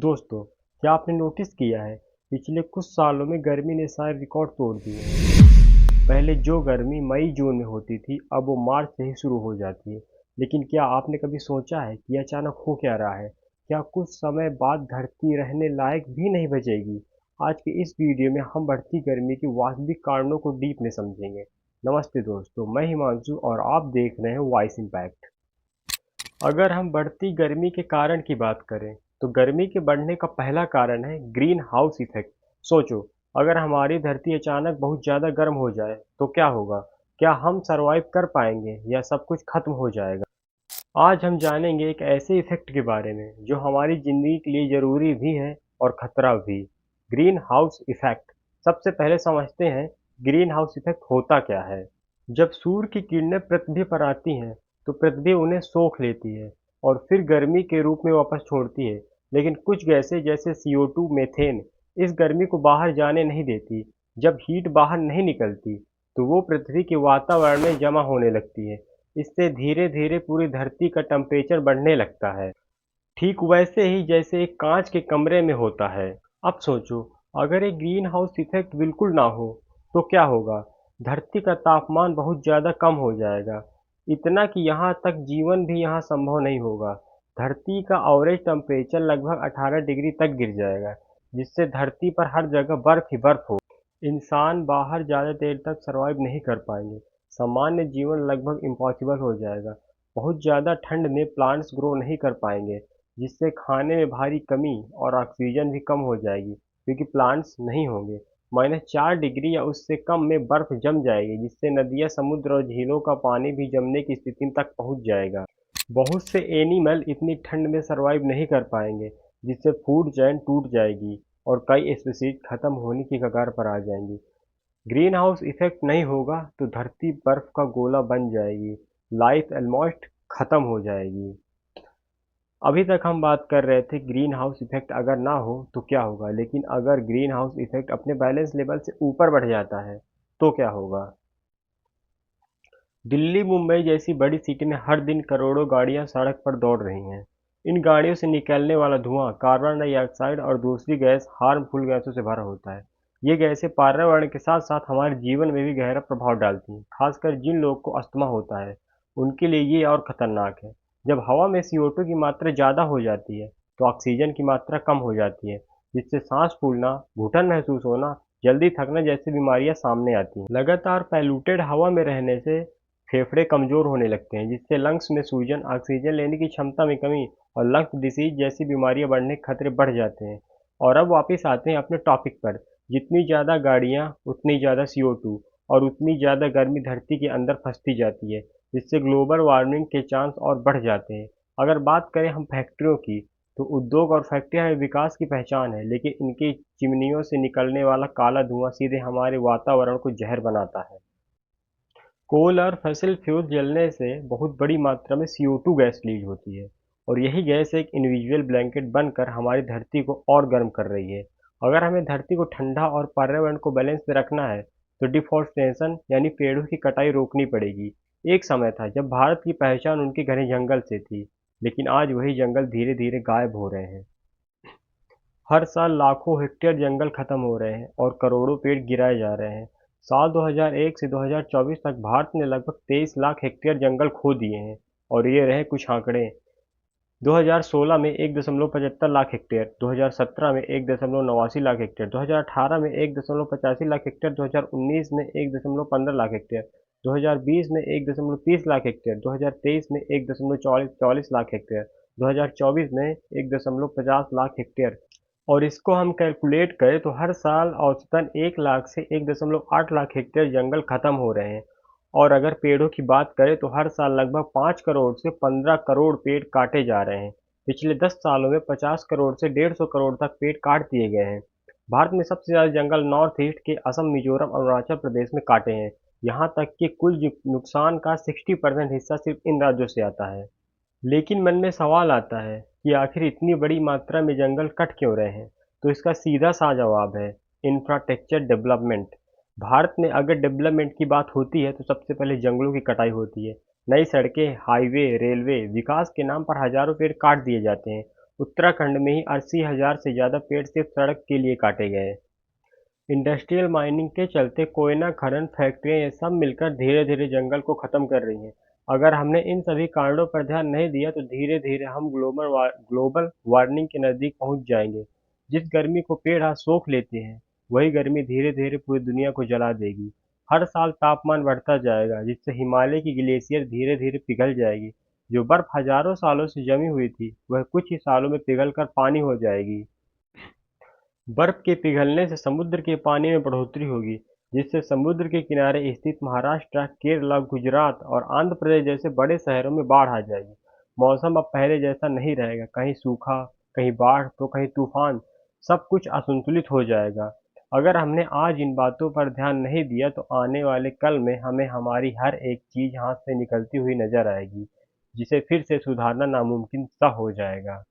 दोस्तों, क्या आपने नोटिस किया है पिछले कुछ सालों में गर्मी ने सारे रिकॉर्ड तोड़ दिए हैं। पहले जो गर्मी मई जून में होती थी अब वो मार्च से ही शुरू हो जाती है। लेकिन क्या आपने कभी सोचा है कि अचानक हो क्या रहा है? क्या कुछ समय बाद धरती रहने लायक भी नहीं बचेगी? आज के इस वीडियो में हम बढ़ती गर्मी की वास्तविक कारणों को डीप में समझेंगे। नमस्ते दोस्तों, मैं हिमांशु और आप देख रहे हैं वॉइस इम्पैक्ट। अगर हम बढ़ती गर्मी के कारण की बात करें तो गर्मी के बढ़ने का पहला कारण है ग्रीन हाउस इफेक्ट। सोचो, अगर हमारी धरती अचानक बहुत ज़्यादा गर्म हो जाए तो क्या होगा? क्या हम सरवाइव कर पाएंगे या सब कुछ खत्म हो जाएगा? आज हम जानेंगे एक ऐसे इफेक्ट के बारे में जो हमारी ज़िंदगी के लिए ज़रूरी भी है और खतरा भी। Green house effect. सबसे पहले समझते हैं ग्रीन हाउस इफेक्ट होता क्या है। जब सूर्य की किरणें पृथ्वी पर आती हैं तो पृथ्वी उन्हें सोख लेती है और फिर गर्मी के रूप में वापस छोड़ती है। लेकिन कुछ गैसें जैसे CO2 मीथेन इस गर्मी को बाहर जाने नहीं देती। जब हीट बाहर नहीं निकलती तो वो पृथ्वी के वातावरण में जमा होने लगती है। इससे धीरे धीरे पूरी धरती का टेम्परेचर बढ़ने लगता है, ठीक वैसे ही जैसे एक कांच के कमरे में होता है। अब सोचो, अगर एक ग्रीन हाउस इफेक्ट बिल्कुल ना हो तो क्या होगा? धरती का तापमान बहुत ज़्यादा कम हो जाएगा, इतना कि यहाँ तक जीवन भी यहाँ संभव नहीं होगा। धरती का एवरेज टेम्परेचर लगभग 18 डिग्री तक गिर जाएगा, जिससे धरती पर हर जगह बर्फ ही बर्फ हो। इंसान बाहर ज़्यादा देर तक सर्वाइव नहीं कर पाएंगे। सामान्य जीवन लगभग इम्पॉसिबल हो जाएगा। बहुत ज़्यादा ठंड में प्लांट्स ग्रो नहीं कर पाएंगे, जिससे खाने में भारी कमी और ऑक्सीजन भी कम हो जाएगी क्योंकि प्लांट्स नहीं होंगे। -4 डिग्री या उससे कम में बर्फ जम जाएगी, जिससे नदियाँ, समुद्र और झीलों का पानी भी जमने की स्थिति तक पहुँच जाएगा। बहुत से एनिमल इतनी ठंड में सरवाइव नहीं कर पाएंगे, जिससे फूड चेन टूट जाएगी और कई स्पीशीज खत्म होने की कगार पर आ जाएंगी। ग्रीन हाउस इफेक्ट नहीं होगा तो धरती बर्फ का गोला बन जाएगी, लाइफ ऑलमोस्ट खत्म हो जाएगी। अभी तक हम बात कर रहे थे ग्रीन हाउस इफेक्ट अगर ना हो तो क्या होगा, लेकिन अगर ग्रीन हाउस इफेक्ट अपने बैलेंस लेवल से ऊपर बढ़ जाता है तो क्या होगा? दिल्ली, मुंबई जैसी बड़ी सिटी में हर दिन करोड़ों गाड़ियां सड़क पर दौड़ रही हैं। इन गाड़ियों से निकलने वाला धुआं कार्बन डाइऑक्साइड और दूसरी गैस हार्मफुल गैसों से भरा होता है। ये गैसें पर्यावरण के साथ साथ हमारे जीवन में भी गहरा प्रभाव डालती हैं, खासकर जिन लोगों को अस्थमा होता है उनके लिए ये और खतरनाक है। जब हवा में CO2 की मात्रा ज़्यादा हो जाती है तो ऑक्सीजन की मात्रा कम हो जाती है, जिससे सांस फूलना, घुटन महसूस होना, जल्दी थकना जैसी बीमारियां सामने आती हैं। लगातार पैल्यूटेड हवा में रहने से फेफड़े कमज़ोर होने लगते हैं, जिससे लंग्स में सूजन, ऑक्सीजन लेने की क्षमता में कमी और लंग्स डिसीज जैसी बीमारियां बढ़ने के खतरे बढ़ जाते हैं। और अब वापस आते हैं अपने टॉपिक पर। जितनी ज़्यादा गाड़ियां उतनी ज़्यादा CO2 और उतनी ज़्यादा गर्मी धरती के अंदर फंसती जाती है, जिससे ग्लोबल वार्मिंग के चांस और बढ़ जाते हैं। अगर बात करें हम फैक्ट्रियों की, तो उद्योग और फैक्ट्रियां विकास की पहचान है, लेकिन इनकी चिमनियों से निकलने वाला काला धुआं सीधे हमारे वातावरण को जहर बनाता है। कोल और फसिल फ्यूल जलने से बहुत बड़ी मात्रा में CO2 गैस रिलीज होती है और यही गैस एक इनविजिबल ब्लैंकेट बनकर हमारी धरती को और गर्म कर रही है। अगर हमें धरती को ठंडा और पर्यावरण को बैलेंस में रखना है तो डिफॉरेस्टेशन यानी पेड़ों की कटाई रोकनी पड़ेगी। एक समय था जब भारत की पहचान उनके घने जंगल से थी, लेकिन आज वही जंगल धीरे धीरे गायब हो रहे हैं। हर साल लाखों हेक्टेयर जंगल खत्म हो रहे हैं और करोड़ों पेड़ गिराए जा रहे हैं। साल 2001 से 2024 तक भारत ने लगभग 23 लाख हेक्टेयर जंगल खो दिए हैं और ये रहे कुछ आंकड़े। 2016 में 1.75 लाख हेक्टेयर, 2017 में 1.89 लाख हेक्टेयर, 2018 में 1.85 लाख हेक्टेयर, 2019 में 1.15 लाख हेक्टेयर, 2020 में 1.30 लाख हेक्टेयर, 2023 में 1.44 लाख हेक्टेयर, 2024 में 1.50 लाख हेक्टेयर। और इसको हम कैलकुलेट करें तो हर साल औसतन 1 लाख से 1.8 लाख हेक्टेयर जंगल खत्म हो रहे हैं। और अगर पेड़ों की बात करें तो हर साल लगभग 5 करोड़ से 15 करोड़ पेड़ काटे जा रहे हैं। पिछले 10 सालों में 50 करोड़ से 150 करोड़ तक पेड़ काट दिए गए हैं। भारत में सबसे ज़्यादा जंगल नॉर्थ ईस्ट के असम, मिजोरम और अरुणाचल प्रदेश में काटे हैं। यहाँ तक कि कुल नुकसान का 60% हिस्सा सिर्फ इन राज्यों से आता है। लेकिन मन में सवाल आता है कि आखिर इतनी बड़ी मात्रा में जंगल कट क्यों रहे हैं? तो इसका सीधा सा जवाब है इंफ्रास्ट्रक्चर डेवलपमेंट। भारत में अगर डेवलपमेंट की बात होती है तो सबसे पहले जंगलों की कटाई होती है। नई सड़कें, हाईवे, रेलवे, विकास के नाम पर हजारों पेड़ काट दिए जाते हैं उत्तराखंड में ही 80,000 से ज़्यादा पेड़ सिर्फ सड़क के लिए काटे गए। इंडस्ट्रियल माइनिंग के चलते कोयला खनन फैक्ट्रियां ये सब मिलकर धीरे धीरे जंगल को खत्म कर रही हैं। अगर हमने इन सभी कारणों पर ध्यान नहीं दिया तो धीरे धीरे हम ग्लोबल वार्मिंग के नज़दीक पहुंच जाएंगे। जिस गर्मी को पेड़ आज सोख लेते हैं, वही गर्मी धीरे धीरे पूरी दुनिया को जला देगी। हर साल तापमान बढ़ता जाएगा, जिससे हिमालय की ग्लेशियर धीरे धीरे पिघल जाएगी। जो बर्फ हजारों सालों से जमी हुई थी, वह कुछ ही सालों में पिघलकर पानी हो जाएगी। बर्फ के पिघलने से समुद्र के पानी में बढ़ोतरी होगी, जिससे समुद्र के किनारे स्थित महाराष्ट्र, केरला, गुजरात और आंध्र प्रदेश जैसे बड़े शहरों में बाढ़ आ जाएगी। मौसम अब पहले जैसा नहीं रहेगा, कहीं सूखा, कहीं बाढ़ तो कहीं तूफान। सब कुछ असंतुलित हो जाएगा। अगर हमने आज इन बातों पर ध्यान नहीं दिया तो आने वाले कल में हमें हमारी हर एक चीज हाथ से निकलती हुई नजर आएगी, जिसे फिर से सुधारना नामुमकिन सा हो जाएगा।